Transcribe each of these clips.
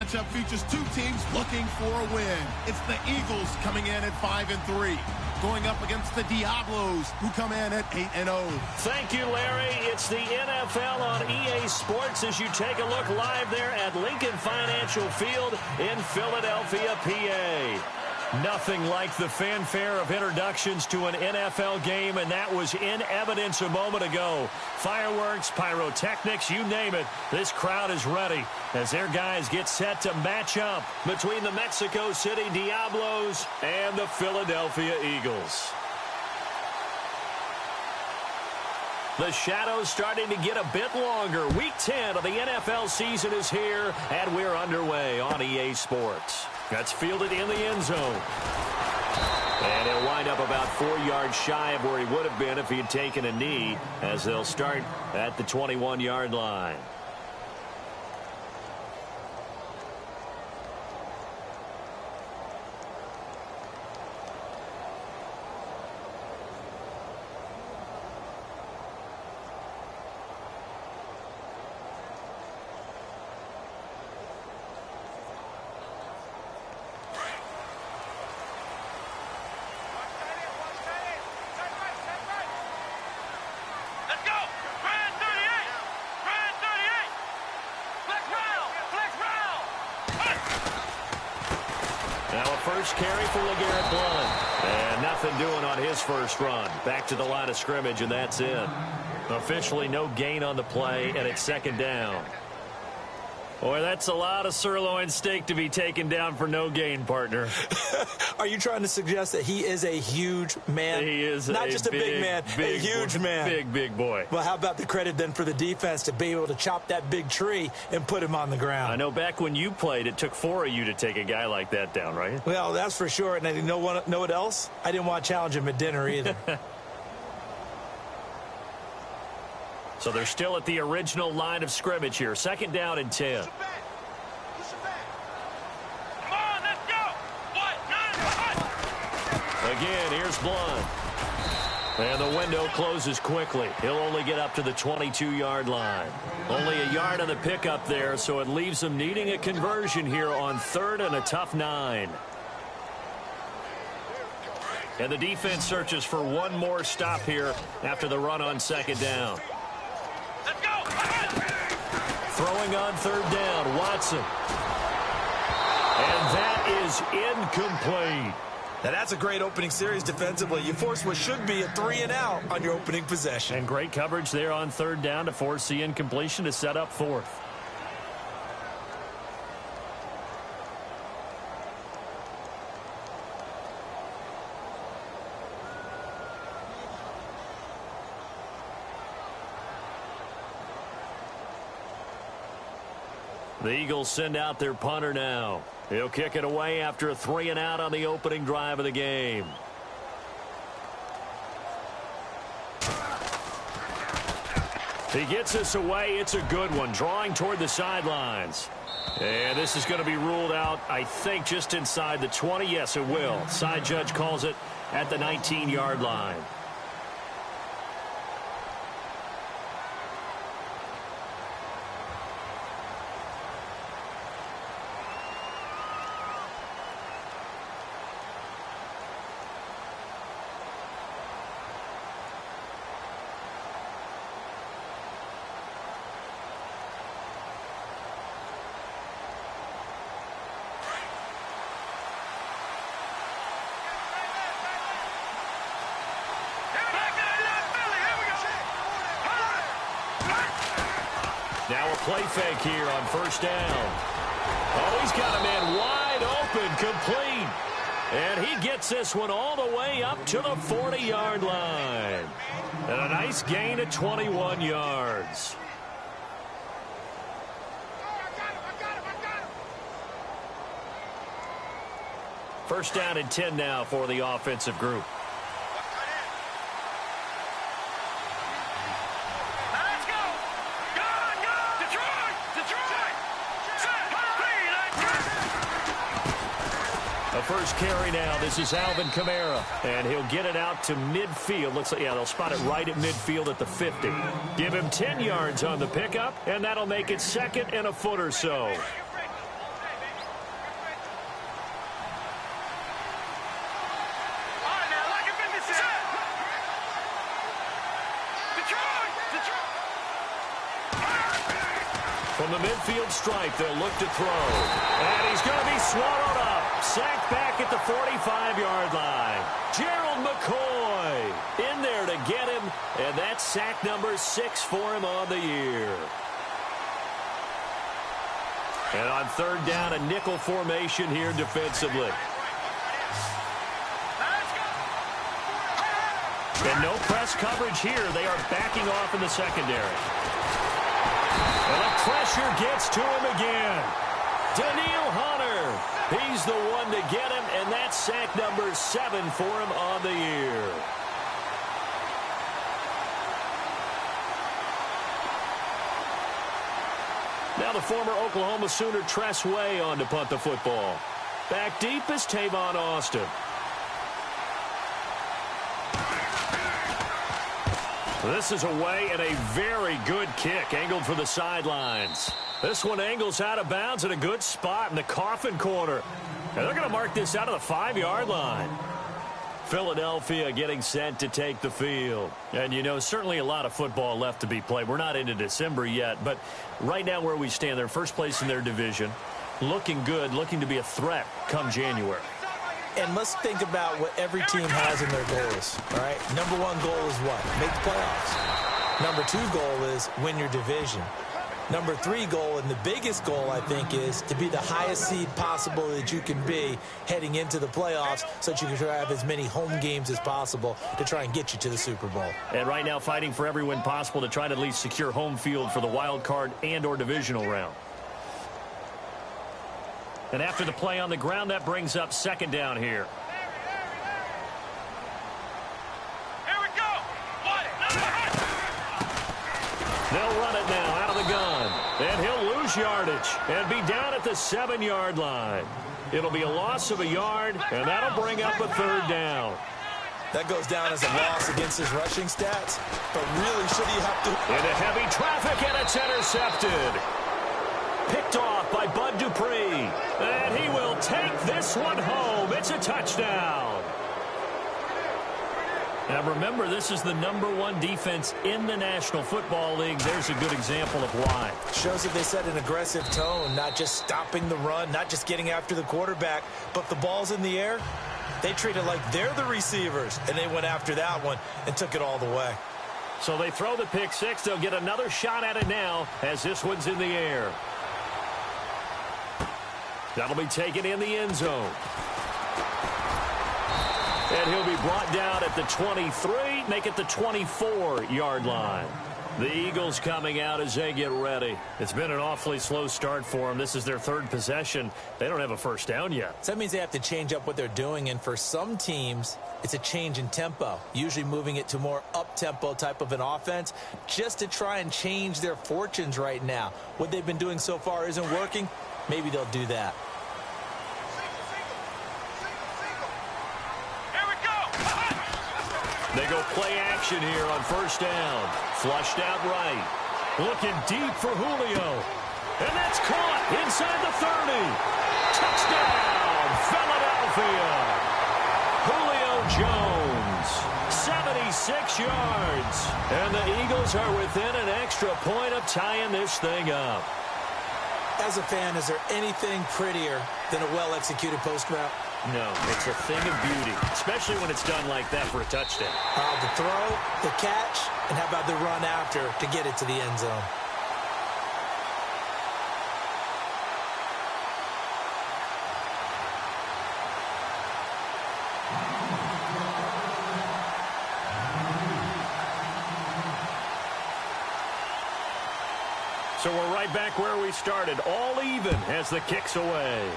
matchup features two teams looking for a win. It's the Eagles coming in at 5-3. Going up against the Diablos, who come in at 8-0. Thank you, Larry. It's the NFL on EA Sports as you take a look live there at Lincoln Financial Field in Philadelphia, PA. Nothing like the fanfare of introductions to an NFL game, and that was in evidence a moment ago. Fireworks, pyrotechnics, you name it. This crowd is ready as their guys get set to match up between the Mexico City Diablos and the Philadelphia Eagles. The shadows starting to get a bit longer. Week 10 of the NFL season is here, and we're underway on EA Sports. That's fielded in the end zone. And he'll wind up about 4 yards shy of where he would have been if he had taken a knee, as they'll start at the 21-yard line. First carry for LeGarrette Blount. And nothing doing on his first run. Back to the line of scrimmage, and that's it. Officially no gain on the play, and it's second down. Boy, that's a lot of sirloin steak to be taken down for no gain, partner. Are you trying to suggest that he is a huge man? He is not just a big man, a huge man. Big boy. Well, how about the credit then for the defense to be able to chop that big tree and put him on the ground? I know back when you played, it took 4 of you to take a guy like that down, right? Well, that's for sure. And you know what else? I didn't want to challenge him at dinner either. So they're still at the original line of scrimmage here. Second down and 10. Again, here's Blount. And the window closes quickly. He'll only get up to the 22-yard line. Only a yard on the pickup there, so it leaves them needing a conversion here on third and a tough 9. And the defense searches for one more stop here after the run on second down. Throwing on third down, Watson. And that is incomplete. Now, that's a great opening series defensively. You force what should be a 3-and-out on your opening possession. And great coverage there on third down to force the incompletion to set up fourth. The Eagles send out their punter now. He'll kick it away after a 3-and-out on the opening drive of the game. He gets this away. It's a good one, drawing toward the sidelines. And this is going to be ruled out, I think, just inside the 20. Yes, it will. Side judge calls it at the 19-yard line. Now a play fake here on first down. Oh, he's got a man wide open, complete. And he gets this one all the way up to the 40-yard line. And a nice gain of 21 yards. First down and 10 now for the offensive group. First carry now. This is Alvin Kamara. And he'll get it out to midfield. Looks like, yeah, they'll spot it right at midfield at the 50. Give him 10 yards on the pickup, and that'll make it second and a foot or so. From the midfield stripe, they'll look to throw. And he's going to be swallowed up. Sacked back at the 45-yard line. Gerald McCoy in there to get him. And that's sack number 6 for him on the year. And on third down, a nickel formation here defensively. And no press coverage here. They are backing off in the secondary. And the pressure gets to him again. Daniil Hunter. He's the one to get him, and that's sack number 7 for him on the year. Now the former Oklahoma Sooner Tress Way on to punt the football. Back deep is Tavon Austin. This is away and a very good kick angled for the sidelines. This one angles out of bounds at a good spot in the coffin corner. And they're going to mark this out of the 5-yard line. Philadelphia getting set to take the field. And, you know, certainly a lot of football left to be played. We're not into December yet, but right now where we stand, they're first place in their division. Looking good, looking to be a threat come January. And let's think about what every team has in their goals, all right? Number 1 goal is what? Make the playoffs. Number 2 goal is win your division. Number 3 goal, and the biggest goal, I think, is to be the highest seed possible that you can be heading into the playoffs so that you can try to have as many home games as possible to try and get you to the Super Bowl. And right now fighting for every win possible to try to at least secure home field for the wild card and or divisional round. And after the play on the ground, that brings up second down here. Here we go. They'll run it now out of the gun. And he'll lose yardage and be down at the 7-yard line. It'll be a loss of a yard, and that'll bring up a third down. That goes down as a loss against his rushing stats, but really should he have to... Into heavy traffic, and it's intercepted. Picked off by Bud Dupree. And he will take this one home. It's a touchdown. Now remember, this is the number 1 defense in the National Football League. There's a good example of why. Shows that they set an aggressive tone, not just stopping the run, not just getting after the quarterback, but the ball's in the air. They treat it like they're the receivers, and they went after that one and took it all the way. So they throw the pick 6. They'll get another shot at it now as this one's in the air. That'll be taken in the end zone. And he'll be brought down at the 23, make it the 24-yard line. The Eagles coming out as they get ready. It's been an awfully slow start for them. This is their 3rd possession. They don't have a first down yet. So that means they have to change up what they're doing, and for some teams, it's a change in tempo, usually moving it to more up-tempo type of an offense just to try and change their fortunes right now. What they've been doing so far isn't working. Maybe they'll do that. They go play action here on first down. Flushed out right. Looking deep for Julio. And that's caught inside the 30. Touchdown, Philadelphia. Julio Jones, 76 yards. And the Eagles are within an extra point of tying this thing up. As a fan, is there anything prettier than a well-executed post route? No, it's a thing of beauty, especially when it's done like that for a touchdown. The throw, the catch, and how about the run after to get it to the end zone? So we're right back where we started, all even as the kick's away.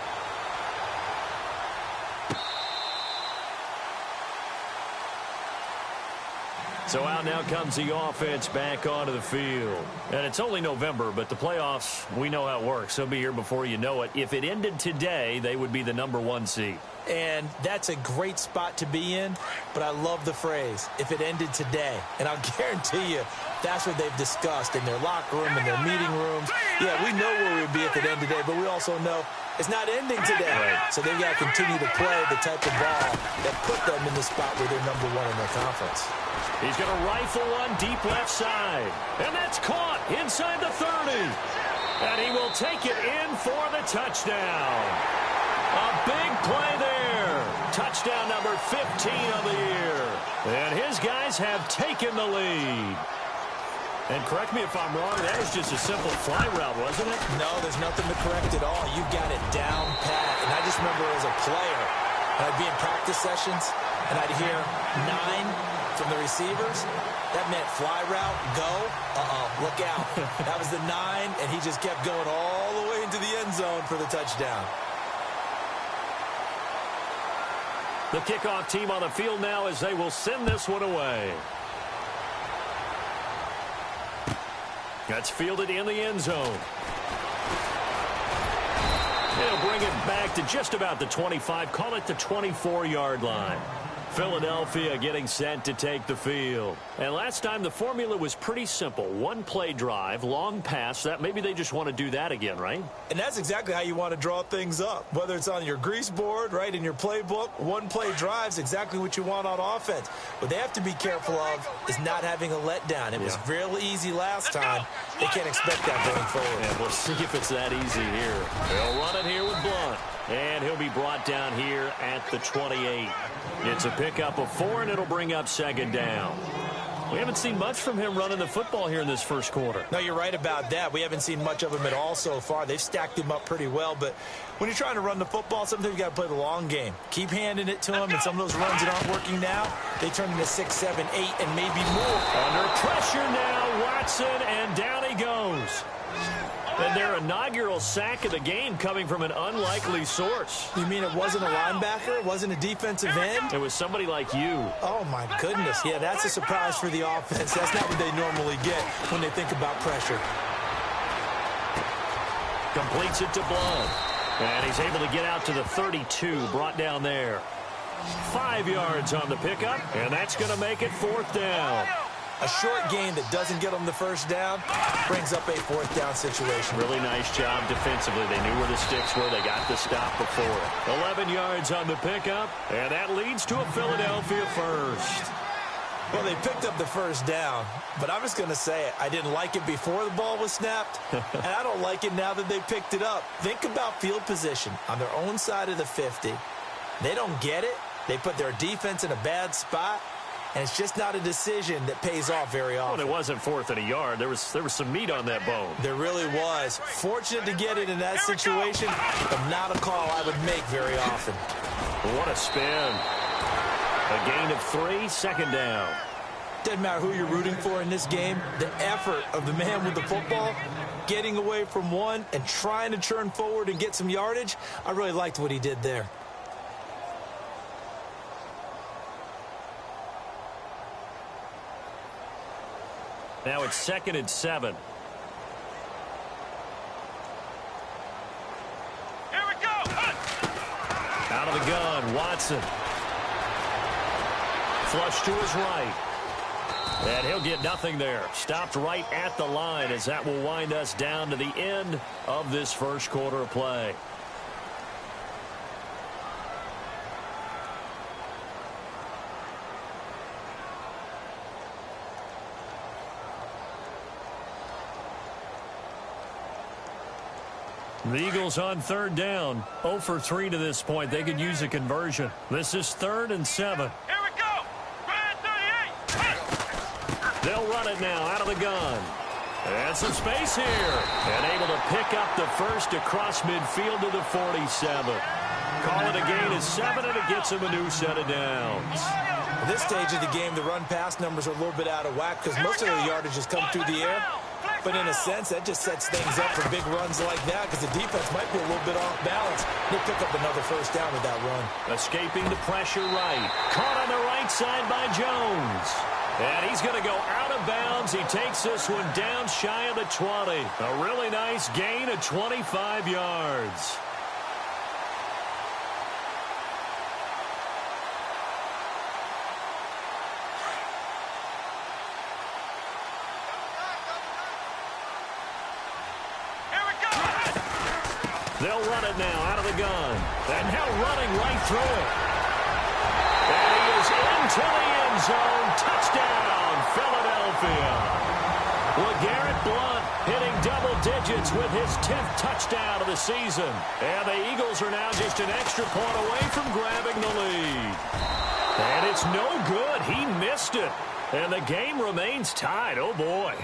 So out now comes the offense back onto the field. And it's only November, but the playoffs, we know how it works. They'll be here before you know it. If it ended today, they would be the number 1 seed. And that's a great spot to be in, but I love the phrase, if it ended today. And I'll guarantee you, that's what they've discussed in their locker room, in their meeting rooms. Yeah, we know where we would be if it ended today, but we also know it's not ending today. Right. So they've got to continue to play the type of ball that put them in the spot where they're number 1 in their conference. He's going to rifle one deep left side. And that's caught inside the 30. And he will take it in for the touchdown. A big play there. Touchdown number 15 of the year. And his guys have taken the lead. And correct me if I'm wrong, that was just a simple fly route, wasn't it? No, there's nothing to correct at all. You got it down pat. And I just remember as a player, I'd be in practice sessions, and I'd hear 9 from the receivers. That meant fly route, go, look out. That was the 9, and he just kept going all the way into the end zone for the touchdown. The kickoff team on the field now as they will send this one away. That's fielded in the end zone. They'll bring it back to just about the 25. Call it the 24-yard line. Philadelphia getting set to take the field. And last time the formula was pretty simple. One play drive, long pass. That maybe they just want to do that again, right? And that's exactly how you want to draw things up. Whether it's on your grease board, right, in your playbook, one play drive's exactly what you want on offense. What they have to be careful of is not having a letdown. It was real easy last time. They can't expect that going forward. And we'll see if it's that easy here. They'll run it here with Blunt. And he'll be brought down here at the 28. It's a pickup of 4, and it'll bring up second down. We haven't seen much from him running the football here in this first quarter. No, you're right about that. We haven't seen much of him at all so far. They've stacked him up pretty well, but when you're trying to run the football, sometimes you got to play the long game. Keep handing it to him, and some of those runs that aren't working now, they turn into 6, 7, 8, and maybe more. Under pressure now, Watson, and down he goes. And their inaugural sack of the game coming from an unlikely source. You mean it wasn't a linebacker? It wasn't a defensive end? It was somebody like you. Oh, my goodness. Yeah, that's a surprise for the offense. That's not what they normally get when they think about pressure. Completes it to Blunt. And he's able to get out to the 32, brought down there. 5 yards on the pickup, and that's going to make it 4th down. A short gain that doesn't get them the first down brings up a 4th down situation. Really nice job defensively. They knew where the sticks were. They got the stop before. 11 yards on the pickup, and that leads to a Philadelphia first. Well, they picked up the first down, but I'm just going to say it. I didn't like it before the ball was snapped, and I don't like it now that they picked it up. Think about field position on their own side of the 50. They don't get it. They put their defense in a bad spot. And it's just not a decision that pays off very often. Well, it wasn't 4th and a yard. There was some meat on that bone. There really was. Fortunate to get it in that situation, but not a call I would make very often. What a spin. A gain of 3, second down. Doesn't matter who you're rooting for in this game. The effort of the man with the football, getting away from one and trying to churn forward and get some yardage, I really liked what he did there. Now it's 2nd and 7. Here we go. Out of the gun, Watson. Flush to his right. And he'll get nothing there. Stopped right at the line as that will wind us down to the end of this first quarter of play. The Eagles on 3rd down. 0 for 3 to this point. They could use a conversion. This is 3rd and 7. Here we go. Grand 38. They'll run it now out of the gun. And some space here. And able to pick up the first across midfield to the 47. Call it a gain of 7, and it gets him a new set of downs. At this stage of the game, the run-pass numbers are a little bit out of whack because most of the yardage has come through the air. But in a sense, that just sets things up for big runs like that because the defense might be a little bit off balance. They'll pick up another first down with that run. Escaping the pressure right. Caught on the right side by Jones. And he's going to go out of bounds. He takes this one down shy of the 20. A really nice gain of 25 yards. They'll run it now out of the gun. And now running right through it. And he is into the end zone. Touchdown, Philadelphia. LeGarrette Blount hitting double digits with his 10th touchdown of the season. And the Eagles are now just an extra point away from grabbing the lead. And it's no good. He missed it. And the game remains tied. Oh, boy.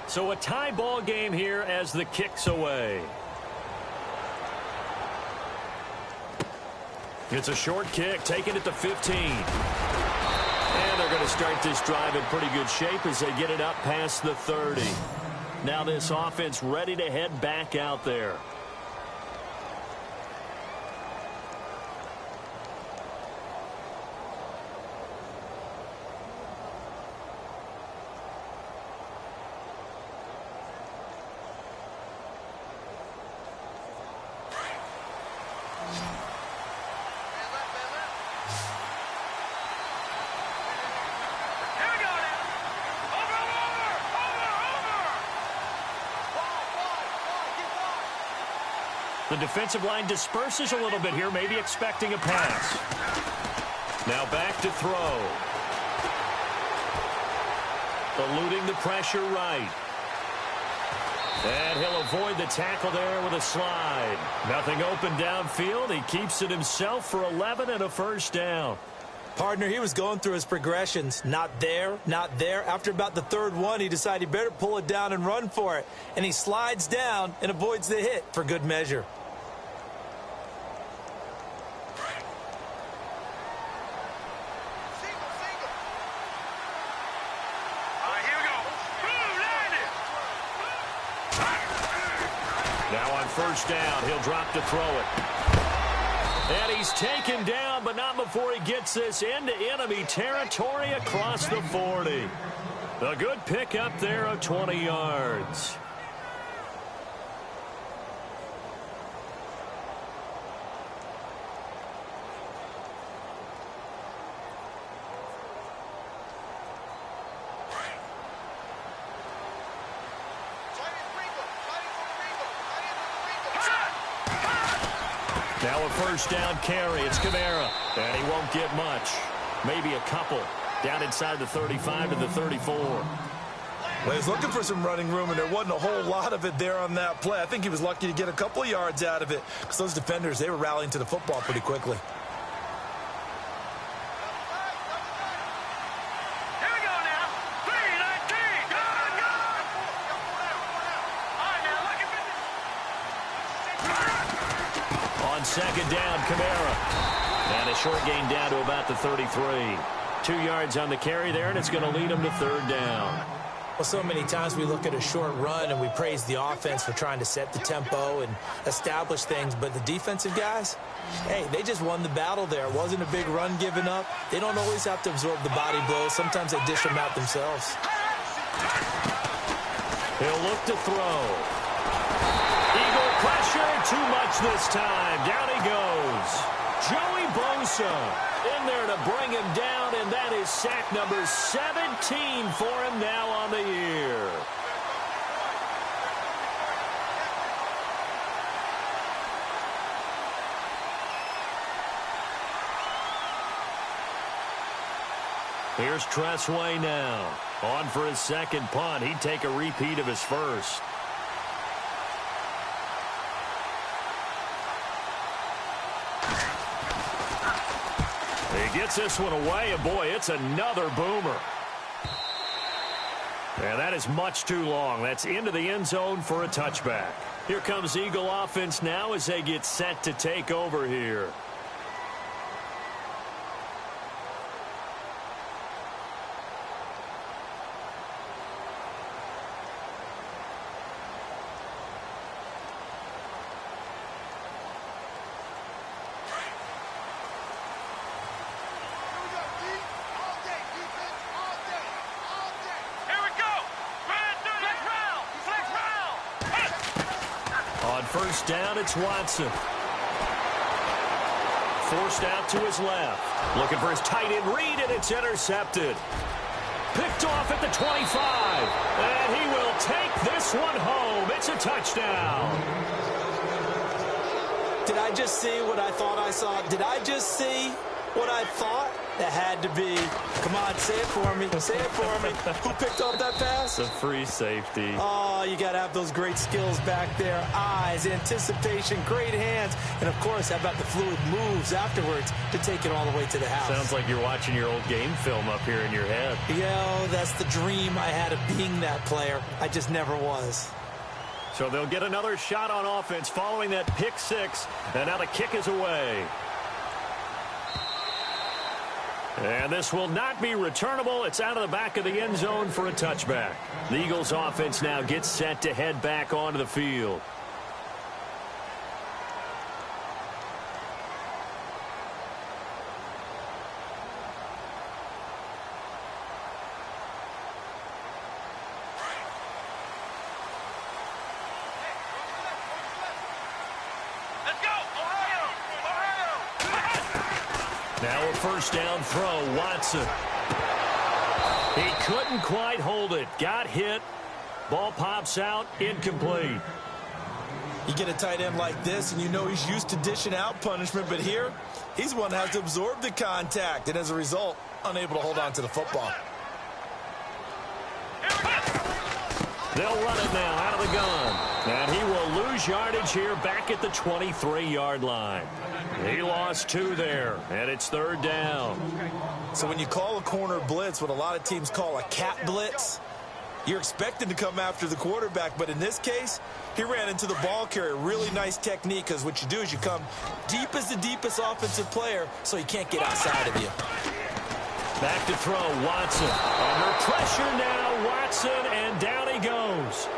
So a tie ball game here as the kick's away. It's a short kick, taking it to 15. And they're going to start this drive in pretty good shape as they get it up past the 30. Now this offense ready to head back out there. The defensive line disperses a little bit here, maybe expecting a pass. Now back to throw. Eluding the pressure right. And he'll avoid the tackle there with a slide. Nothing open downfield. He keeps it himself for 11 and a first down. Partner, he was going through his progressions. Not there, not there. After about the third one, he decided he better pull it down and run for it. And he slides down and avoids the hit for good measure. Now on first down, he'll drop to throw it. And he's taken down, but not before he gets this into enemy territory across the 40. A good pickup there of 20 yards. Now a first down carry. It's Kamara. And he won't get much. Maybe a couple. Down inside the 35 to the 34. Well, he's looking for some running room, and there wasn't a whole lot of it there on that play. I think he was lucky to get a couple of yards out of it because those defenders, they were rallying to the football pretty quickly. Second down, Kamara. And a short gain down to about the 33. 2 yards on the carry there, and it's going to lead him to third down. Well, so many times we look at a short run and we praise the offense for trying to set the tempo and establish things, but the defensive guys, hey, they just won the battle there. It wasn't a big run given up. They don't always have to absorb the body blows. Sometimes they dish them out themselves. He'll look to throw. Eagle pressure, too much this time. Down he goes. Joey Bosa in there to bring him down, and that is sack number 17 for him now on the year. Here's Tressway now. On for his second punt. He'd take a repeat of his first. He gets this one away, and boy, it's another boomer. And that is much too long. That's into the end zone for a touchback. Here comes Eagle offense now as they get set to take over here. First down, it's Watson. Forced out to his left. Looking for his tight end read, and it's intercepted. Picked off at the 25. And he will take this one home. It's a touchdown. Did I just see what I thought I saw? Did I just see what I thought? That had to be. Come on, say it for me. Say it for me. Who picked up that pass? The free safety. Oh, you got to have those great skills back there. Eyes, anticipation, great hands. And, of course, how about the fluid moves afterwards to take it all the way to the house? Sounds like you're watching your old game film up here in your head. Yo, that's the dream I had of being that player. I just never was. So they'll get another shot on offense following that pick six. And now the kick is away. And this will not be returnable. It's out of the back of the end zone for a touchback. The Eagles offense now gets set to head back onto the field. Let's go! Ohio! Now a first down throw, Watson. He couldn't quite hold it. Got hit. Ball pops out, incomplete. You get a tight end like this, and you know he's used to dishing out punishment, but here, he's one that has to absorb the contact, and as a result, unable to hold on to the football. They'll run it now out of the gun. And he will lose yardage here back at the 23-yard line. He lost 2 there, and it's third down. So when you call a corner blitz, what a lot of teams call a cat blitz, you're expected to come after the quarterback, but in this case, he ran into the ball carrier. Really nice technique, because what you do is you come deep as the deepest offensive player, so he can't get outside of you. Back to throw, Watson. Under pressure now, Watson, and down he goes.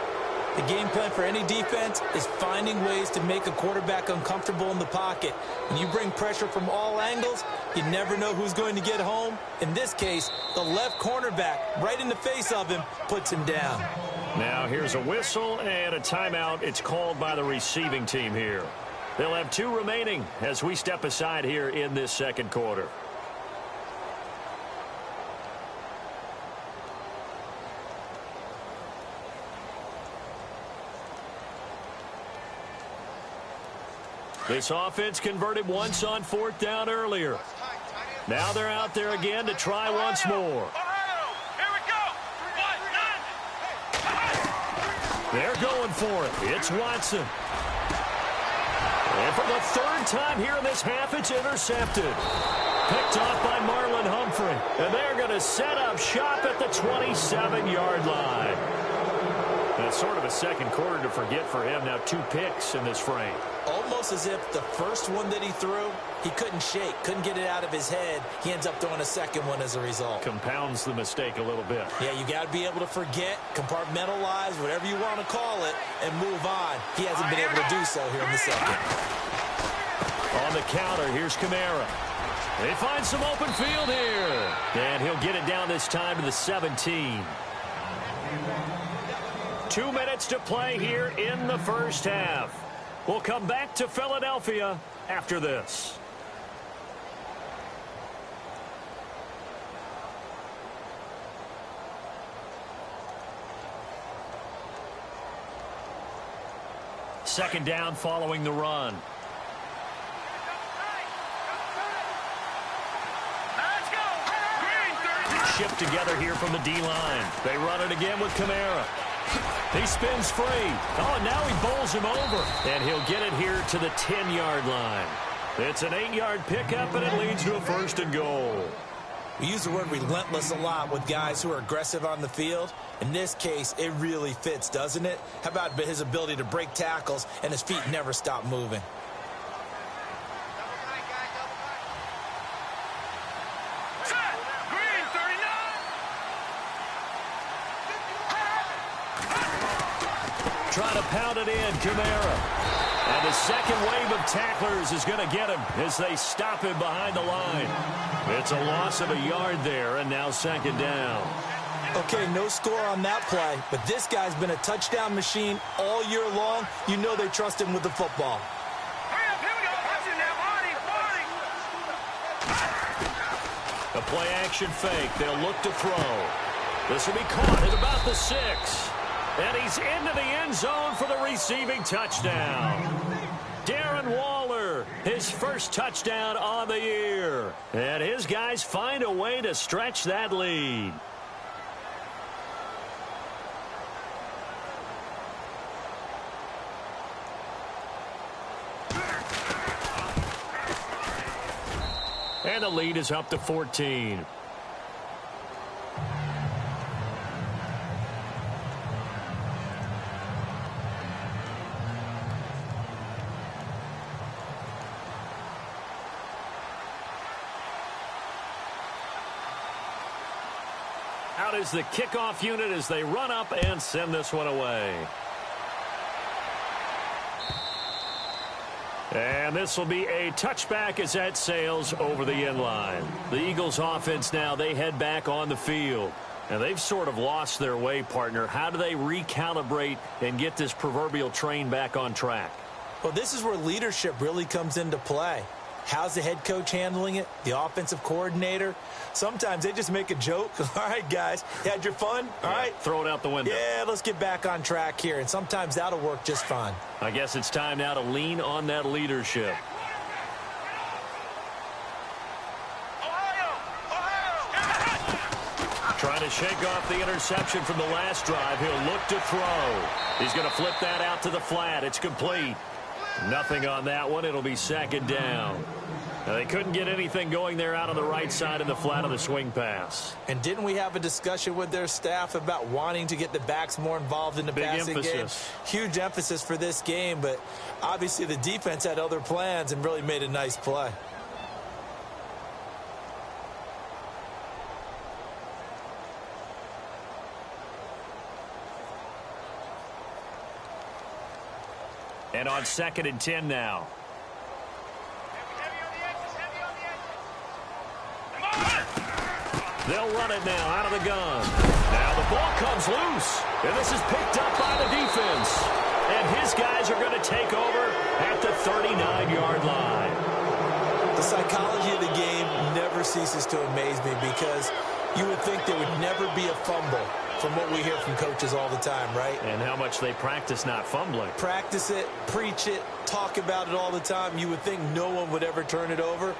The game plan for any defense is finding ways to make a quarterback uncomfortable in the pocket. When you bring pressure from all angles, you never know who's going to get home. In this case, the left cornerback, right in the face of him, puts him down. Now here's a whistle and a timeout. It's called by the receiving team here. They'll have 2 remaining as we step aside here in this second quarter. This offense converted once on fourth down earlier. Now they're out there again to try once more. Ohio! Here we go! They're going for it. It's Watson. And for the third time here in this half, it's intercepted. Picked off by Marlon Humphrey. And they're going to set up shop at the 27-yard line. That's sort of a second quarter to forget for him. Now 2 picks in this frame. Almost as if the first one that he threw, he couldn't shake, couldn't get it out of his head. He ends up throwing a second one as a result. Compounds the mistake a little bit. Yeah, you got to be able to forget, compartmentalize, whatever you want to call it, and move on. He hasn't been able to do so here in the second. On the counter, here's Kamara. They find some open field here. And he'll get it down this time to the 17. 2 minutes to play here in the first half. We'll come back to Philadelphia after this. Second down following the run. Let's go! Shipped together here from the D-line. They run it again with Kamara. He spins free. Oh, and now he bowls him over. And he'll get it here to the 10-yard line. It's an 8-yard pickup, and it leads to a first and goal. We use the word relentless a lot with guys who are aggressive on the field. In this case, it really fits, doesn't it? How about his ability to break tackles and his feet never stop moving? Set! Green 39! Trying to pound it in, Kamara. And the second wave of tacklers is going to get him as they stop him behind the line. It's a loss of a yard there, and now second down. Okay, no score on that play, but this guy's been a touchdown machine all year long. You know they trust him with the football. Hurry up, here we go! Watch it now, Marty! A play-action fake. They'll look to throw. This will be caught at about the 6. And he's into the end zone for the receiving touchdown. Darren Waller his first touchdown on the year. And his guys find a way to stretch that lead. And the lead is up to 14. Out is the kickoff unit as they run up and send this one away. And this will be a touchback as that sails over the end line. The Eagles offense now, they head back on the field. And they've sort of lost their way, partner. How do they recalibrate and get this proverbial train back on track? Well, this is where leadership really comes into play. How's the head coach handling it? The offensive coordinator? Sometimes they just make a joke. All right, guys, you had your fun? All right. Throw it out the window. Yeah, let's get back on track here. And sometimes that'll work just fine. I guess it's time now to lean on that leadership. Trying to shake off the interception from the last drive. He'll look to throw. He's going to flip that out to the flat. It's complete. Nothing on that one. It'll be second down. Now, they couldn't get anything going there out on the right side of the flat of the swing pass. And didn't we have a discussion with their staff about wanting to get the backs more involved in the passing game? Huge emphasis for this game, but obviously the defense had other plans and really made a nice play. And on 2nd and 10 now. They'll run it now out of the gun. Now the ball comes loose. And this is picked up by the defense. And his guys are going to take over at the 39-yard line. The psychology of the game never ceases to amaze me because you would think there would never be a fumble from what we hear from coaches all the time, right? And how much they practice not fumbling. Practice it, preach it, talk about it all the time. You would think no one would ever turn it over.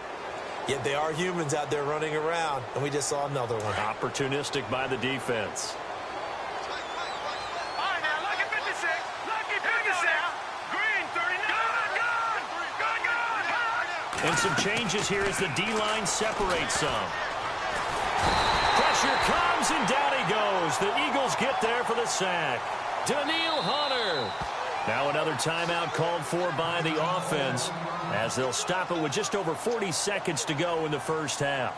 Yet they are humans out there running around, and we just saw another one. Opportunistic by the defense. All right, now, lucky 56. Lucky 56. Green 39. Gone. And some changes here as the D-line separates some. Pressure comes, and down he goes. The Eagles get there for the sack. Daniil Hunter. Now another timeout called for by the offense as they'll stop it with just over 40 seconds to go in the first half.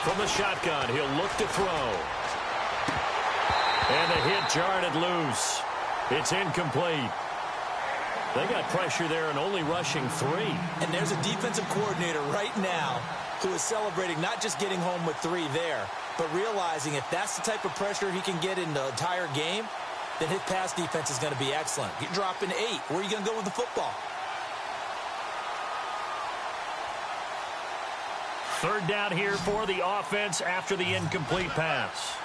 From the shotgun, he'll look to throw. And the hit jarred it loose. It's incomplete. They got pressure there and only rushing 3. And there's a defensive coordinator right now who is celebrating not just getting home with 3 there, but realizing if that's the type of pressure he can get in the entire game, then his pass defense is going to be excellent. You're dropping 8. Where are you going to go with the football? Third down here for the offense after the incomplete pass.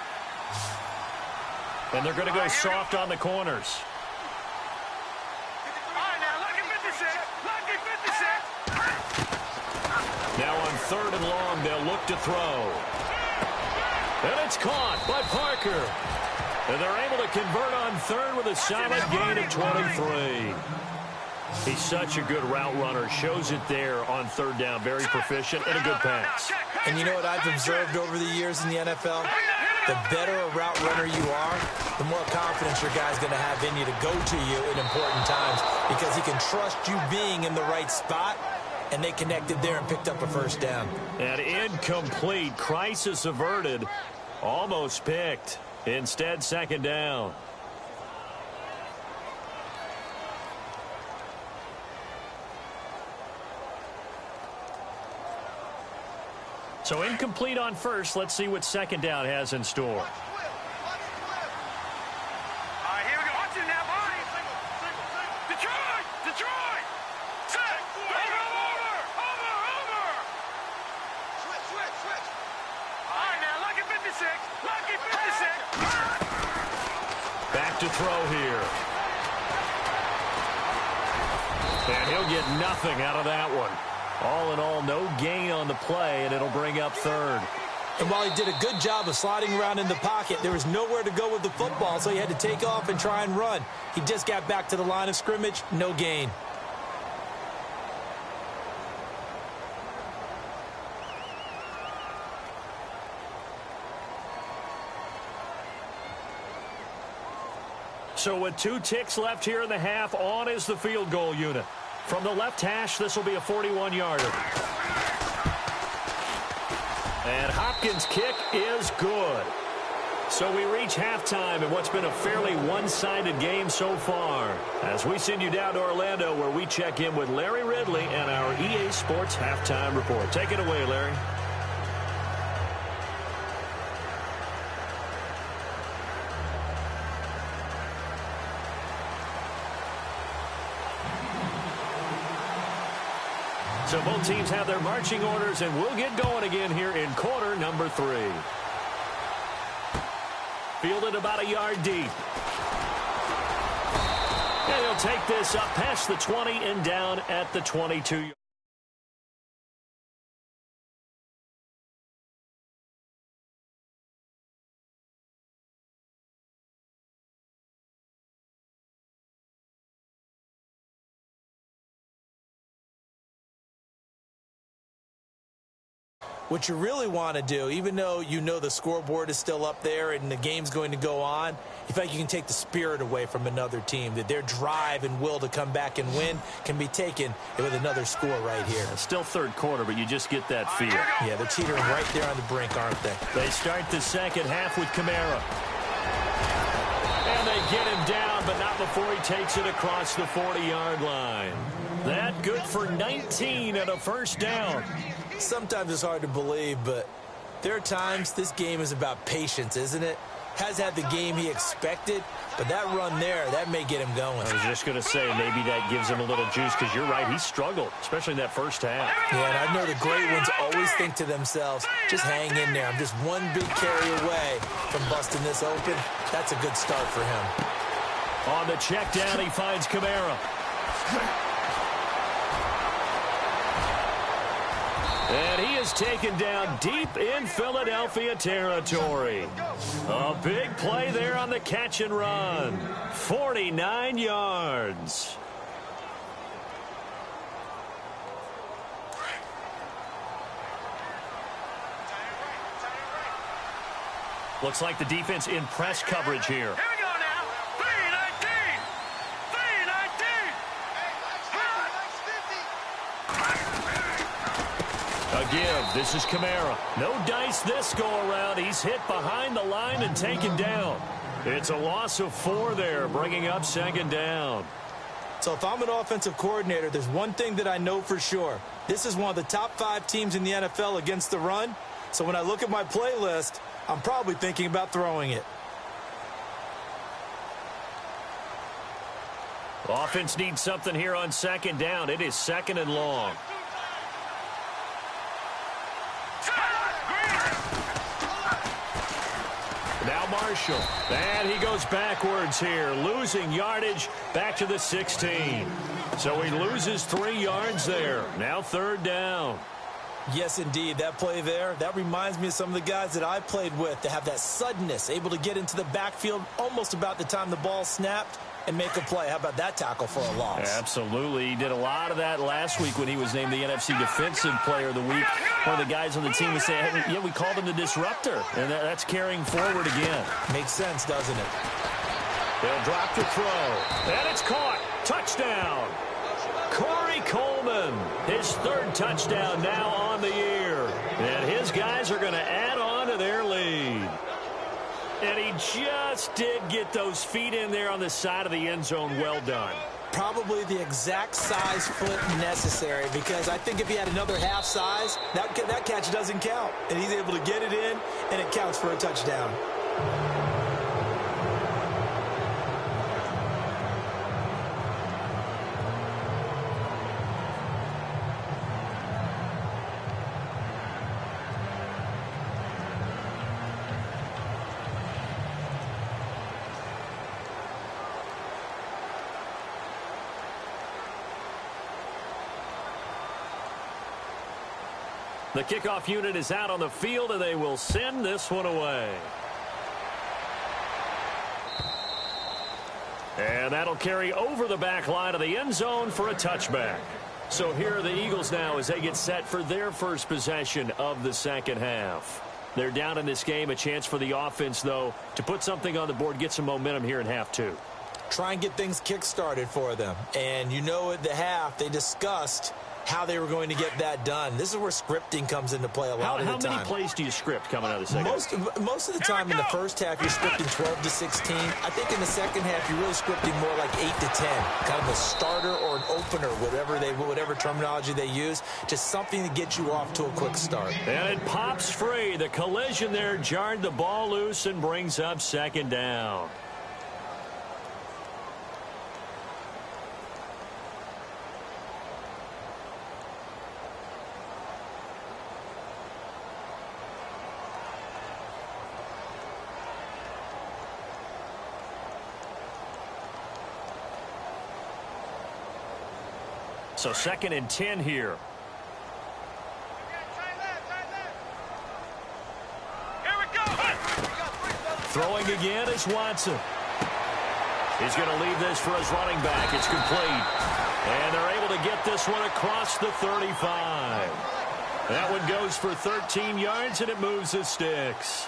And they're going to go soft on the corners. All right, now, lucky 56. Lucky 56. Now on 3rd and long, they'll look to throw. And it's caught by Parker. And they're able to convert on 3rd with a solid gain of 23. He's such a good route runner. Shows it there on 3rd down. Very proficient and a good pass. And you know what I've observed over the years in the NFL? The better a route runner you are, the more confidence your guy's going to have in you to go to you in important times because he can trust you being in the right spot, and they connected there and picked up a first down. And incomplete. Crisis averted. Almost picked. Instead, 2nd down. So incomplete on first. Let's see what second down has in store. All right, here we go. Watch it now, boy. Detroit! Detroit! Set! Over! Switch. All right, now, lucky 56. Lucky 56. Back to throw here. And he'll get nothing out of that one. All in all, no gain on the play, and it'll bring up third. And while he did a good job of sliding around in the pocket, there was nowhere to go with the football, so he had to take off and try and run. He just got back to the line of scrimmage, no gain. So with 2 ticks left here in the half, on is the field goal unit. From the left hash, this will be a 41-yarder. And Hopkins' kick is good. So we reach halftime in what's been a fairly one-sided game so far. As we send you down to Orlando, where we check in with Larry Ridley and our EA Sports Halftime Report. Take it away, Larry. So both teams have their marching orders, and we'll get going again here in quarter number 3. Fielded about a yard deep. And he'll take this up past the 20 and down at the 22. What you really want to do, even though you know the scoreboard is still up there and the game's going to go on, you feel like you can take the spirit away from another team, that their drive and will to come back and win can be taken with another score right here. It's still third quarter, but you just get that feel. Yeah, they're teetering right there on the brink, aren't they? They start the second half with Kamara. And they get him down, but not before he takes it across the 40-yard line. That good for 19 and a first down. Sometimes it's hard to believe, but there are times this game is about patience, isn't it? Has had the game he expected, but that run there, that may get him going. I was just going to say, maybe that gives him a little juice, because you're right, he struggled, especially in that first half. Yeah, and I know the great ones always think to themselves, just hang in there. I'm just one big carry away from busting this open. That's a good start for him. On the check down, he finds Kamara. And he is taken down deep in Philadelphia territory. A big play there on the catch and run. 49 yards. Looks like the defense in press coverage here. Here we go now. 3-19. 3-19. A give. This is Kamara. No dice this go-around. He's hit behind the line and taken down. It's a loss of 4 there, bringing up second down. So if I'm an offensive coordinator, there's one thing that I know for sure. This is one of the top 5 teams in the NFL against the run. So when I look at my playlist, I'm probably thinking about throwing it. Offense needs something here on second down. It is second and long. Now Marshall. And he goes backwards here, losing yardage back to the 16. So he loses 3 yards there. Now third down. Yes, indeed. That play there, that reminds me of some of the guys that I played with to have that suddenness, able to get into the backfield almost about the time the ball snapped and make a play. How about that tackle for a loss? Absolutely. He did a lot of that last week when he was named the NFC Defensive Player of the Week. One of the guys on the team would say, hey, yeah, we called him the disruptor. And that's carrying forward again. Makes sense, doesn't it? They'll drop to throw. And it's caught. Touchdown. Corey Coleman, his 3rd touchdown now on the year. And his guys are going to add on to their lead. And he just did get those feet in there on the side of the end zone. Well done. Probably the exact size foot necessary, because I think if he had another half size, that catch doesn't count. And he's able to get it in, and it counts for a touchdown. The kickoff unit is out on the field, and they will send this one away. And that'll carry over the back line of the end zone for a touchback. So here are the Eagles now as they get set for their first possession of the second half. They're down in this game. A chance for the offense, though, to put something on the board, get some momentum here in half two. Try and get things kick-started for them. And you know at the half, they discussed how they were going to get that done. This is where scripting comes into play a lot of the time. How many plays do you script coming out of the second half? Most of the time in the first half, you're scripting 12 to 16. I think in the second half, you're really scripting more like 8 to 10. Kind of a starter or an opener, whatever terminology they use. Just something to get you off to a quick start. And it pops free. The collision there jarred the ball loose and brings up second down. So 2nd and 10 here. Here we go. Throwing again is Watson. He's going to leave this for his running back. It's complete. And they're able to get this one across the 35. That one goes for 13 yards, and it moves the sticks.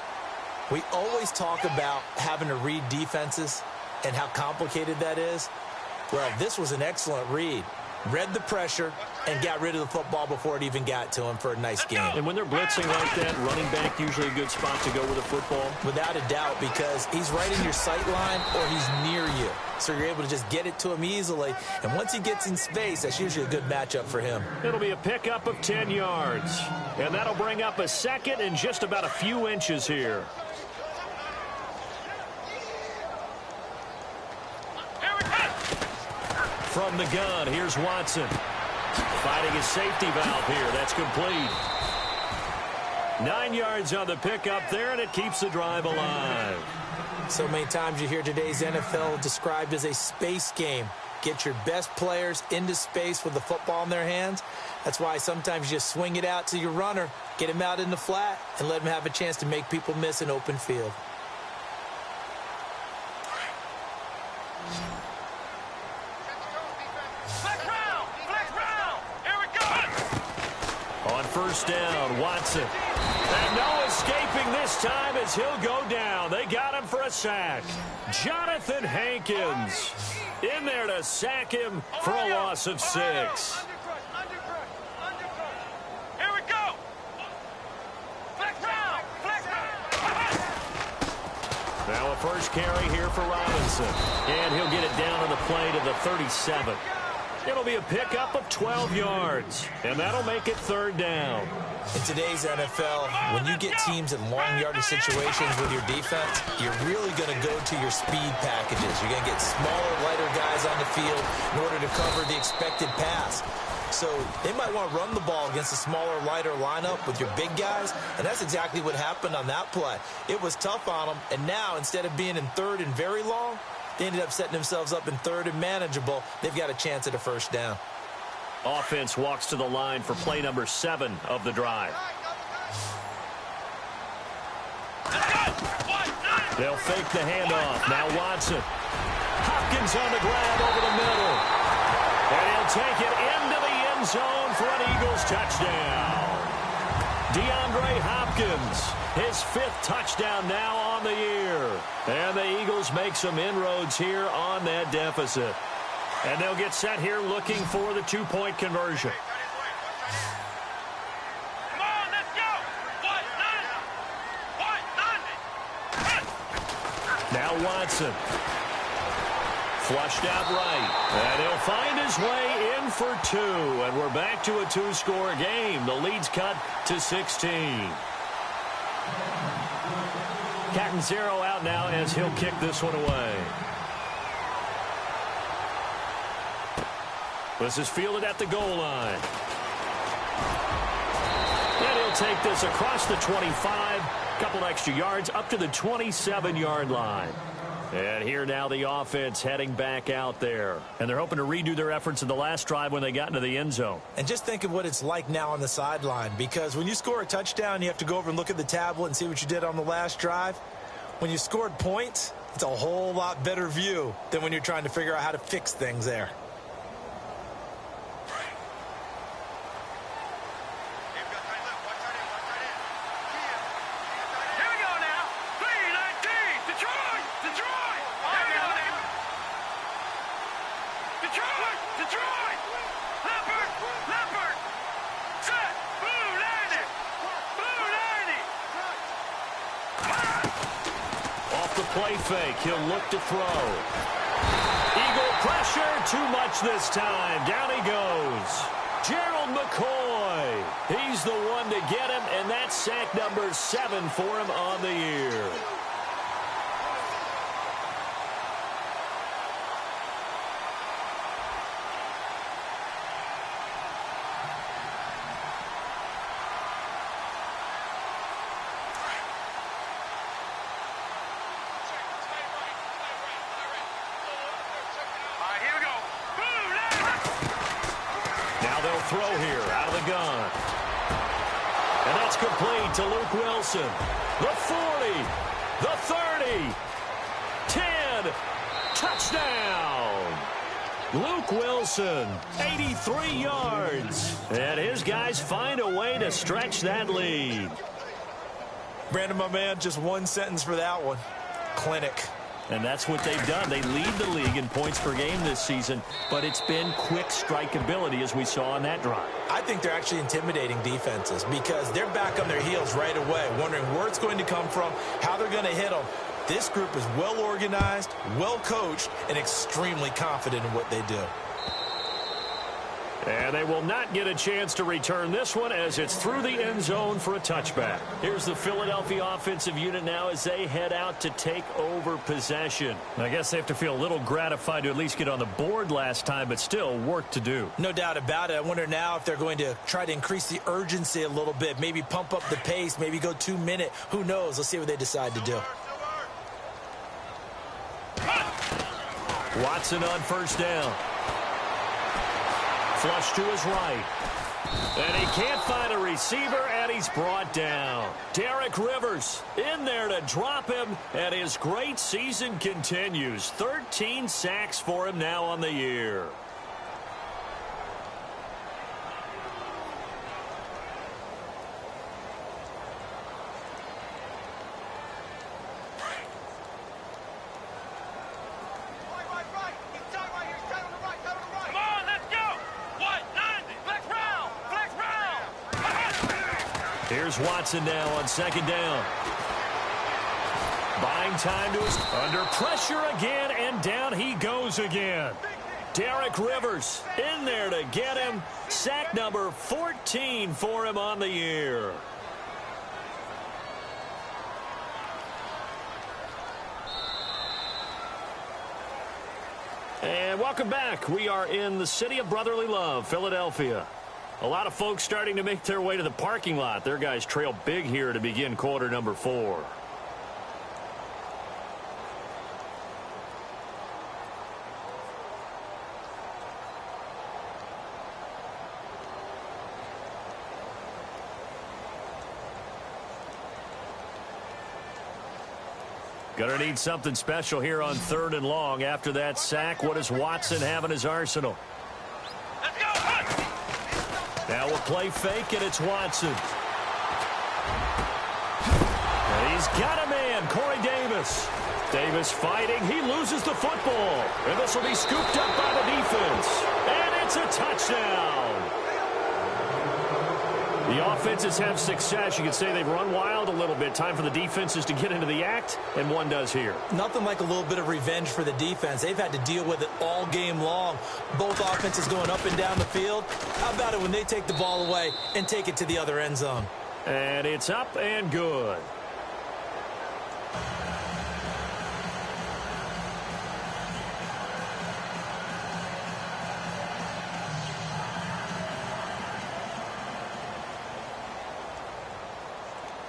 We always talk about having to read defenses and how complicated that is. Well, this was an excellent read. Read the pressure and got rid of the football before it even got to him for a nice game. And when they're blitzing like that, running back usually a good spot to go with a football? Without a doubt, because he's right in your sight line or he's near you. So you're able to just get it to him easily. And once he gets in space, that's usually a good matchup for him. It'll be a pickup of 10 yards. And that'll bring up a second and just about a few inches here. From the gun, here's Watson. Fighting his safety valve here. That's complete. 9 yards on the pickup there, and it keeps the drive alive. So many times you hear today's NFL described as a space game. Get your best players into space with the football in their hands. That's why sometimes you just swing it out to your runner, get him out in the flat, and let him have a chance to make people miss an open field. First down, Watson. And no escaping this time as he'll go down. They got him for a sack. Jonathan Hankins in there to sack him for a loss of 6. Here we go. Now a first carry here for Robinson. And he'll get it down on the play to the 37. It'll be a pickup of 12 yards, and that'll make it 3rd down. In today's NFL, when you get teams in long yardage situations with your defense, you're really going to go to your speed packages. You're going to get smaller, lighter guys on the field in order to cover the expected pass. So they might want to run the ball against a smaller, lighter lineup with your big guys, and that's exactly what happened on that play. It was tough on them, and now instead of being in 3rd and very long, they ended up setting themselves up in 3rd and manageable. They've got a chance at a first down. Offense walks to the line for play number 7 of the drive. They'll fake the handoff. Now Watson. Hopkins on the grab over the middle. And he'll take it into the end zone for an Eagles touchdown. DeAndre Hopkins, his 5th touchdown now on the year. And the Eagles make some inroads here on that deficit. And they'll get set here looking for the 2-point conversion. Come on, let's go. Now Watson. Flushed out right. And he'll find his way in for 2. And we're back to a 2-score game. The lead's cut to 16. Catanzaro out now as he'll kick this one away. This is fielded at the goal line. And he'll take this across the 25. Couple extra yards up to the 27-yard line. And here now the offense heading back out there. And they're hoping to redo their efforts in the last drive when they got into the end zone. And just think of what it's like now on the sideline, because when you score a touchdown, you have to go over and look at the tablet and see what you did on the last drive. When you scored points, it's a whole lot better view than when you're trying to figure out how to fix things there. Play fake. He'll look to throw. Eagle pressure. Too much this time. Down he goes. Gerald McCoy. He's the one to get him, and that's sack number 7 for him on the year. Throw here out of the gun. And that's complete to Luke Wilson. The 40, the 30, 10, touchdown. Luke Wilson, 83 yards. And his guys find a way to stretch that lead. Brandon, my man, just one sentence for that one. Clinic. And that's what they've done. They lead the league in points per game this season, but it's been quick strikeability as we saw on that drive. I think they're actually intimidating defenses because they're back on their heels right away, wondering where it's going to come from, how they're going to hit them. This group is well organized, well coached, and extremely confident in what they do. And they will not get a chance to return this one as it's through the end zone for a touchback. Here's the Philadelphia offensive unit now as they head out to take over possession. I guess they have to feel a little gratified to at least get on the board last time, but still work to do. No doubt about it. I wonder now if they're going to try to increase the urgency a little bit, maybe pump up the pace, maybe go 2-minute. Who knows? Let's see what they decide to do. Watson on first down. Flush to his right. And he can't find a receiver, and he's brought down. Derek Rivers in there to drop him, and his great season continues. 13 sacks for him now on the year. Here's Watson now on second down. Buying time to his under pressure again, and down he goes again. Derek Rivers in there to get him. Sack number 14 for him on the year. And welcome back. We are in the city of brotherly love, Philadelphia. A lot of folks starting to make their way to the parking lot. Their guys trail big here to begin quarter number 4. Gonna need something special here on 3rd and long. After that sack, what does Watson have in his arsenal? Let's go! Now we'll play fake, and it's Watson. And he's got a man, Corey Davis. Davis fighting. He loses the football. And this will be scooped up by the defense. And it's a touchdown. The offenses have success. You could say they've run wild a little bit. Time for the defenses to get into the act, and one does here. Nothing like a little bit of revenge for the defense. They've had to deal with it all game long. Both offenses going up and down the field. How about it when they take the ball away and take it to the other end zone? And it's up and good.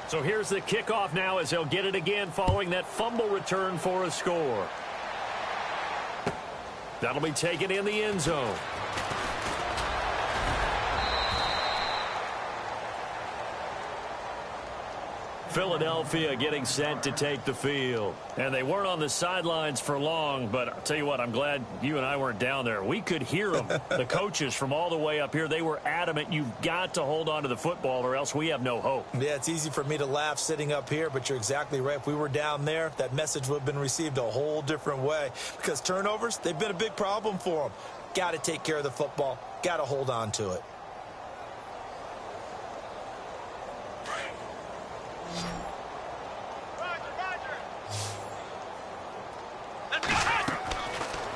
So here's the kickoff now as they'll get it again following that fumble return for a score. That'll be taken in the end zone. Philadelphia getting set to take the field. And they weren't on the sidelines for long, but I'll tell you what, I'm glad you and I weren't down there. We could hear them. The coaches from all the way up here, they were adamant, you've got to hold on to the football or else we have no hope. Yeah, it's easy for me to laugh sitting up here, but you're exactly right. If we were down there, that message would have been received a whole different way. Because turnovers, they've been a big problem for them. Got to take care of the football. Got to hold on to it.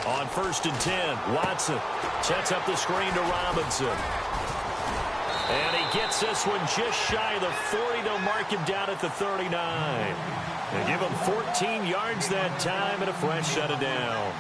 On 1st and 10, Watson sets up the screen to Robinson. And he gets this one just shy of the 40. They'll mark him down at the 39. They give him 14 yards that time and a fresh set of downs.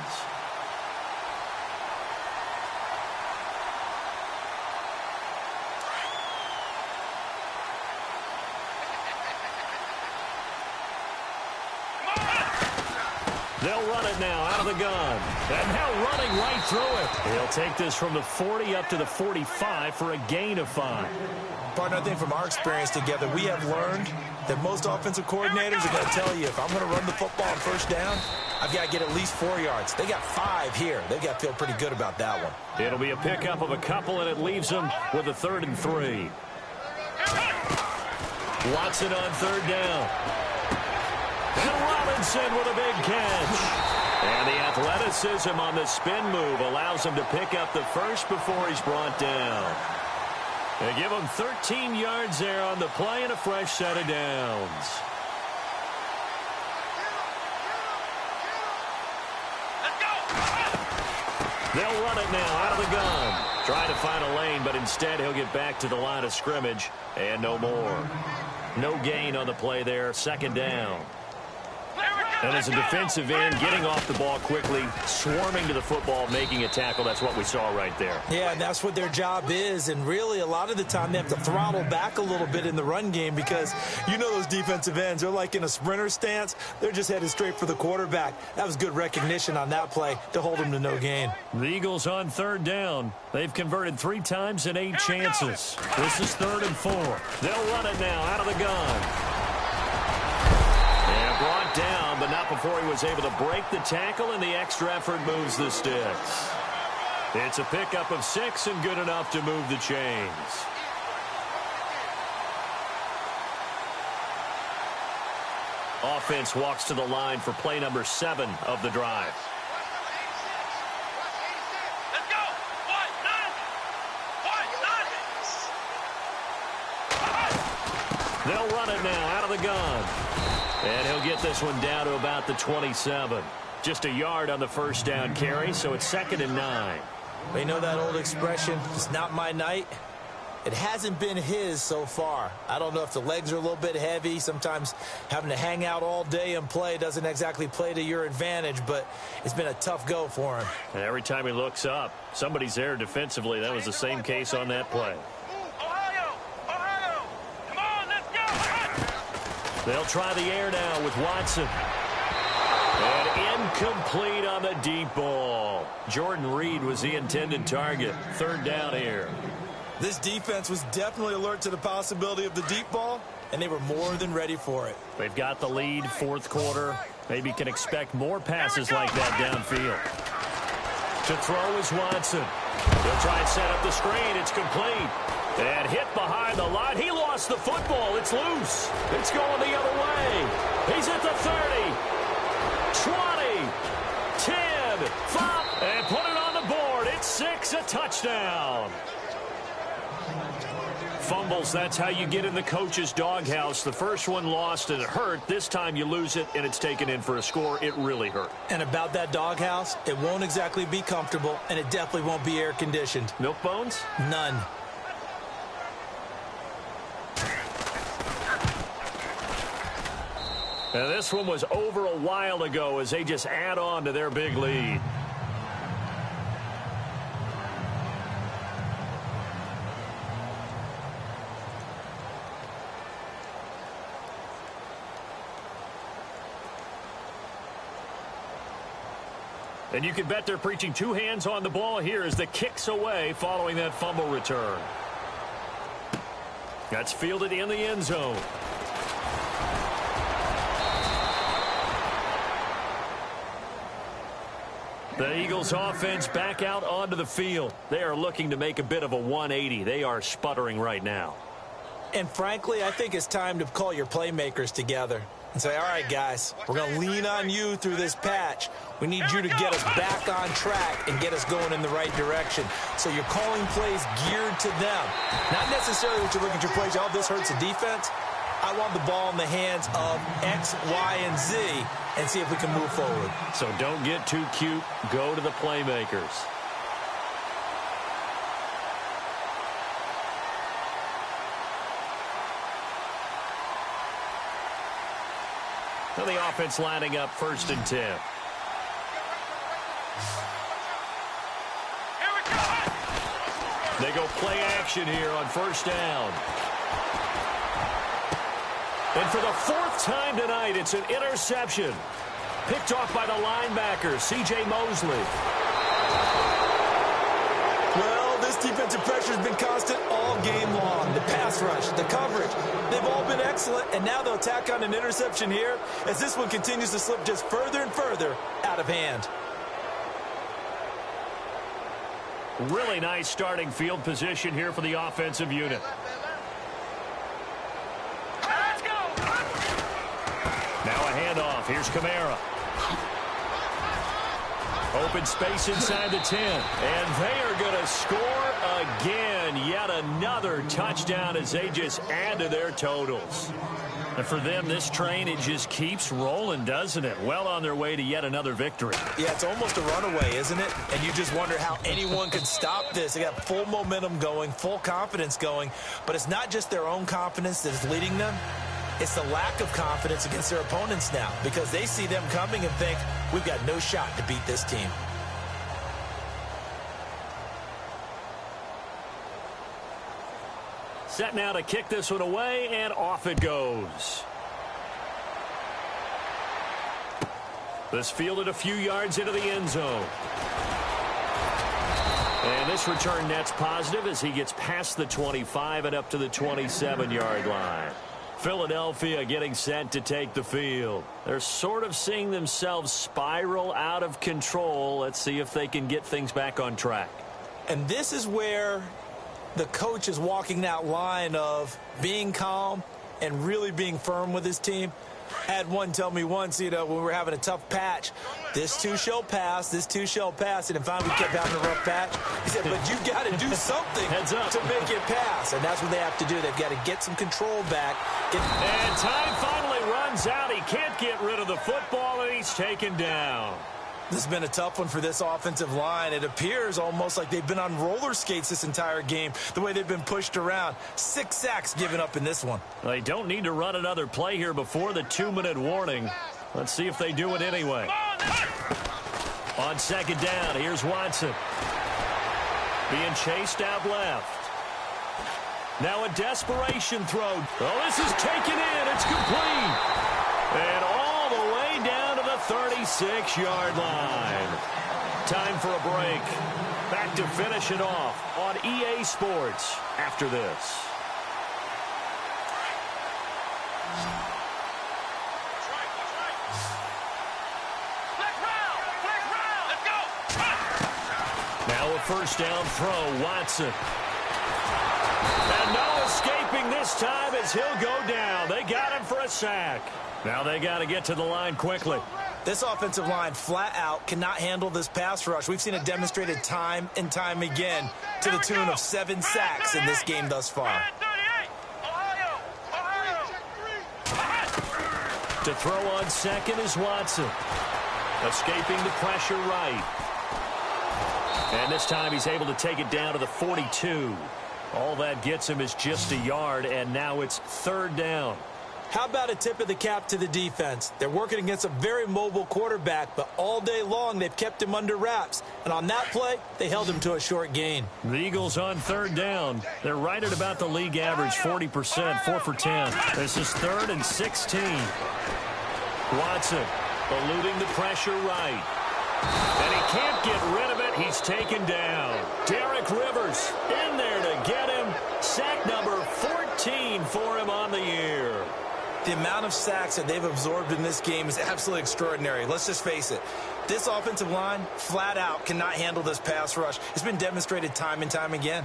They'll run it now out of the gun. And now running right through it. He'll take this from the 40 up to the 45 for a gain of 5. Partner, I think from our experience together, we have learned that most offensive coordinators are going to tell you, if I'm going to run the football on first down, I've got to get at least 4 yards. They got 5 here. They've got to feel pretty good about that one. It'll be a pickup of a couple, and it leaves them with a 3rd and 3. Watson on 3rd down. And Robinson with a big catch. And the athleticism on the spin move allows him to pick up the first before he's brought down. They give him 13 yards there on the play and a fresh set of downs. Let's go. They'll run it now out of the gun. Trying to find a lane, but instead he'll get back to the line of scrimmage and no more. No gain on the play there. 2nd down. And as a defensive end, getting off the ball quickly, swarming to the football, making a tackle, that's what we saw right there. Yeah, and that's what their job is. And really, a lot of the time, they have to throttle back a little bit in the run game because you know those defensive ends, they're like in a sprinter stance. They're just headed straight for the quarterback. That was good recognition on that play to hold them to no gain. The Eagles on 3rd down. They've converted 3 times in 8 chances. This is 3rd and 4. They'll run it now out of the gun. And brought down, but not before he was able to break the tackle, and the extra effort moves the sticks. It's a pickup of 6 and good enough to move the chains. Offense walks to the line for play number 7 of the drive. Let's go. They'll run it now out of the gun. And he'll get this one down to about the 27. Just a yard on the first down carry, so it's 2nd and 9. You know that old expression, it's not my night? It hasn't been his so far. I don't know if the legs are a little bit heavy. Sometimes having to hang out all day and play doesn't exactly play to your advantage, but it's been a tough go for him. And every time he looks up, somebody's there defensively. That was the same case on that play. Come on, let's go. They'll try the air now with Watson. And incomplete on the deep ball. Jordan Reed was the intended target. 3rd down here. This defense was definitely alert to the possibility of the deep ball, and they were more than ready for it. They've got the lead, 4th quarter. Maybe can expect more passes like that downfield. To throw is Watson. He'll try and set up the screen. It's complete. And hit behind the line. He lost the football. It's loose. It's going the other way. He's at the 30. 20. 10. 5. And put it on the board. It's 6. A touchdown. fumbles, that's how you get in the coach's doghouse. The first one lost and it hurt. This time you lose it and it's taken in for a score. It really hurt. And about that doghouse, it won't exactly be comfortable, and it definitely won't be air-conditioned. Milk bones? None. And this one was over a while ago as they just add on to their big lead. And you can bet they're preaching two hands on the ball here as the kick's away following that fumble return. That's fielded in the end zone. The Eagles offense back out onto the field. They are looking to make a bit of a 180. They are sputtering right now. And frankly, I think it's time to call your playmakers together and say, all right, guys, we're going to lean on you through this patch. We need you to get us back on track and get us going in the right direction. So you're calling plays geared to them. Not necessarily that you look at your plays, oh, this hurts the defense. I want the ball in the hands of X, Y, and Z and see if we can move forward. So don't get too cute. Go to the playmakers. So the offense lining up 1st and 10. They go play action here on 1st down. And for the 4th time tonight, it's an interception. Picked off by the linebacker, C.J. Mosley. Well, this defensive pressure has been constant all game long. The pass rush, the coverage, they've all been excellent, and now they'll tack on an interception here as this one continues to slip just further and further out of hand. Really nice starting field position here for the offensive unit. Now a handoff. Here's Kamara. Open space inside the 10. And they are going to score again. Yet another touchdown as they just add to their totals. And for them, this train, it just keeps rolling, doesn't it? Well on their way to yet another victory. Yeah, it's almost a runaway, isn't it? And you just wonder how anyone could stop this. They got full momentum going, full confidence going. But it's not just their own confidence that is leading them. It's the lack of confidence against their opponents now because they see them coming and think, we've got no shot to beat this team. Set now to kick this one away, and off it goes. This fielded a few yards into the end zone. And this return net's positive as he gets past the 25 and up to the 27-yard line. Philadelphia getting set to take the field. They're sort of seeing themselves spiral out of control. Let's see if they can get things back on track. And this is where the coach is walking that line of being calm and really being firm with his team. I had one tell me once, when we were having a tough patch, this too shall pass, this too shall pass. And finally we kept having a rough patch. He said, but you've got to do something to make it pass. And that's what they have to do. They've got to get some control back. And time finally runs out. He can't get rid of the football, and he's taken down. This has been a tough one for this offensive line. It appears almost like they've been on roller skates this entire game, the way they've been pushed around. 6 sacks given up in this one. They don't need to run another play here before the 2-minute warning. Let's see if they do it anyway. On 2nd down, here's Watson. Being chased out left. Now a desperation throw. Oh, this is taken in. It's complete. And all the way down to the 36-yard line. Time for a break. Back to finish it off on EA Sports after this. Now a 1st down throw, Watson. And no escaping this time as he'll go down. They got him for a sack. Now they got to get to the line quickly. This offensive line flat out cannot handle this pass rush. We've seen it demonstrated time and time again to the tune of 7 sacks in this game thus far. To throw on second is Watson. Escaping the pressure right. And this time he's able to take it down to the 42. All that gets him is just a yard, and now it's third down. How about a tip of the cap to the defense? They're working against a very mobile quarterback, but all day long they've kept him under wraps. And on that play, they held him to a short gain. The Eagles on third down. They're right at about the league average, 40%, 4 for 10. This is 3rd and 16. Watson eluding the pressure right. And he can't get rid of it. He's taken down. Derek Rivers in there to get him. Sack number 14 for him on the year. The amount of sacks that they've absorbed in this game is absolutely extraordinary. Let's just face it. This offensive line, flat out, cannot handle this pass rush. It's been demonstrated time and time again.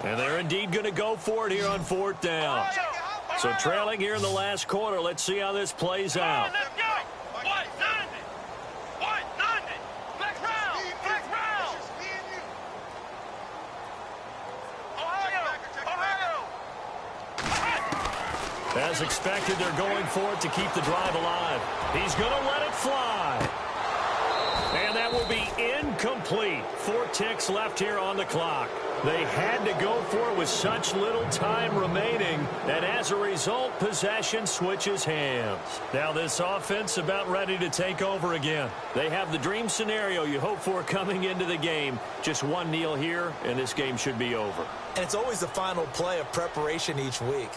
And they're indeed going to go for it here on 4th down. So trailing here in the last quarter. Let's see how this plays out. As expected, they're going for it to keep the drive alive. He's going to let it fly. And that will be incomplete. 4 ticks left here on the clock. They had to go for it with such little time remaining, and as a result, possession switches hands. Now this offense about ready to take over again. They have the dream scenario you hope for coming into the game. Just one kneel here, and this game should be over. And it's always the final play of preparation each week.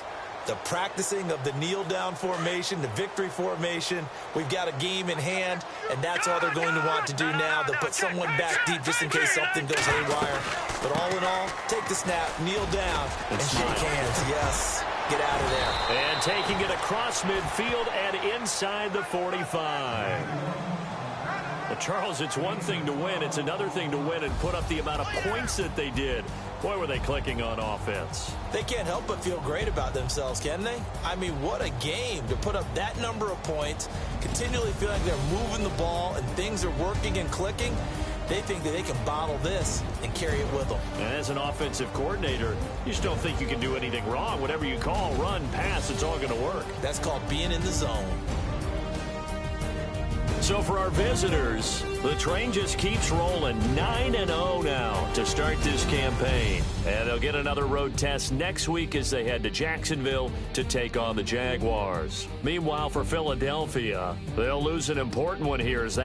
The practicing of the kneel-down formation, the victory formation. We've got a game in hand, and that's all they're going to want to do now. They'll put someone back deep just in case something goes haywire. But all in all, take the snap, kneel down, and shake hands. Yes, get out of there. And taking it across midfield and inside the 45. Well, Charles, it's one thing to win. It's another thing to win and put up the amount of points that they did. Boy, were they clicking on offense. They can't help but feel great about themselves, can they? I mean, what a game to put up that number of points, continually feel like they're moving the ball and things are working and clicking. They think that they can bottle this and carry it with them. And as an offensive coordinator, you just don't think you can do anything wrong. Whatever you call, run, pass, it's all going to work. That's called being in the zone. So for our visitors, the train just keeps rolling 9-0 now to start this campaign. And they'll get another road test next week as they head to Jacksonville to take on the Jaguars. Meanwhile, for Philadelphia, they'll lose an important one here as